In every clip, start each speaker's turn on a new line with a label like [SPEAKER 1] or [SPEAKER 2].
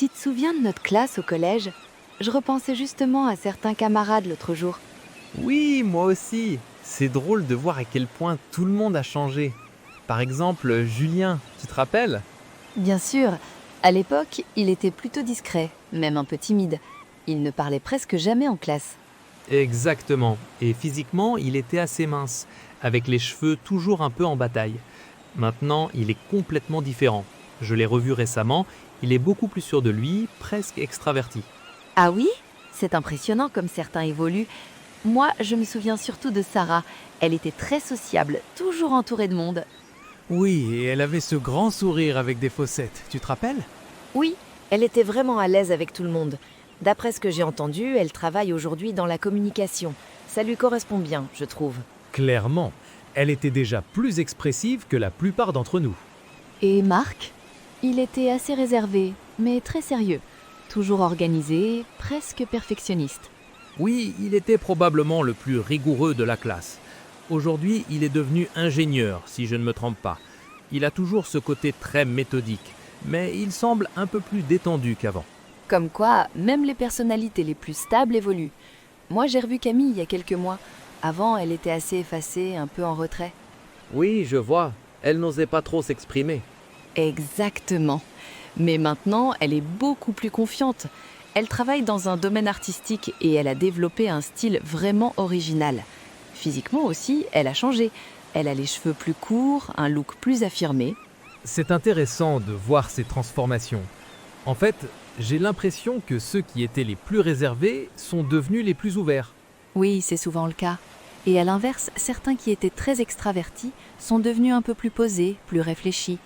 [SPEAKER 1] Tu te souviens de notre classe au collège? Je repensais justement à certains camarades l'autre jour.
[SPEAKER 2] Oui, moi aussi. C'est drôle de voir à quel point tout le monde a changé. Par exemple, Julien, tu te rappelles?
[SPEAKER 1] Bien sûr, à l'époque, il était plutôt discret, même un peu timide. Il ne parlait presque jamais en classe.
[SPEAKER 2] Exactement. Et physiquement, il était assez mince, avec les cheveux toujours un peu en bataille. Maintenant, il est complètement différent. Je l'ai revu récemment, il est beaucoup plus sûr de lui, presque extraverti.
[SPEAKER 1] Ah oui? C'est impressionnant comme certains évoluent. Moi, je me souviens surtout de Sarah. Elle était très sociable, toujours entourée de monde.
[SPEAKER 3] Oui, et elle avait ce grand sourire avec des fossettes, tu te rappelles?
[SPEAKER 4] Oui, elle était vraiment à l'aise avec tout le monde. D'après ce que j'ai entendu, elle travaille aujourd'hui dans la communication. Ça lui correspond bien, je trouve.
[SPEAKER 3] Clairement, elle était déjà plus expressive que la plupart d'entre nous.
[SPEAKER 1] Et Marc? Il était assez réservé, mais très sérieux. Toujours organisé, presque perfectionniste.
[SPEAKER 5] Oui, il était probablement le plus rigoureux de la classe. Aujourd'hui, il est devenu ingénieur, si je ne me trompe pas. Il a toujours ce côté très méthodique, mais il semble un peu plus détendu qu'avant.
[SPEAKER 1] Comme quoi, même les personnalités les plus stables évoluent. Moi, j'ai revu Camille il y a quelques mois. Avant, elle était assez effacée, un peu en retrait.
[SPEAKER 5] Oui, je vois. Elle n'osait pas trop s'exprimer.
[SPEAKER 1] Exactement. Mais maintenant, elle est beaucoup plus confiante. Elle travaille dans un domaine artistique et elle a développé un style vraiment original. Physiquement aussi, elle a changé. Elle a les cheveux plus courts, un look plus affirmé.
[SPEAKER 2] C'est intéressant de voir ces transformations. En fait, j'ai l'impression que ceux qui étaient les plus réservés sont devenus les plus ouverts.
[SPEAKER 1] Oui, c'est souvent le cas. Et à l'inverse, certains qui étaient très extravertis sont devenus un peu plus posés, plus réfléchis.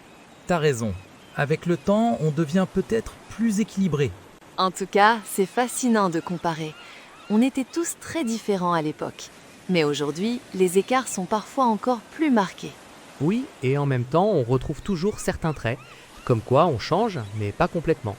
[SPEAKER 6] T'as raison. Avec le temps, on devient peut-être plus équilibré.
[SPEAKER 1] En tout cas, c'est fascinant de comparer. On était tous très différents à l'époque. Mais aujourd'hui, les écarts sont parfois encore plus marqués.
[SPEAKER 2] Oui, et en même temps, on retrouve toujours certains traits, comme quoi on change, mais pas complètement.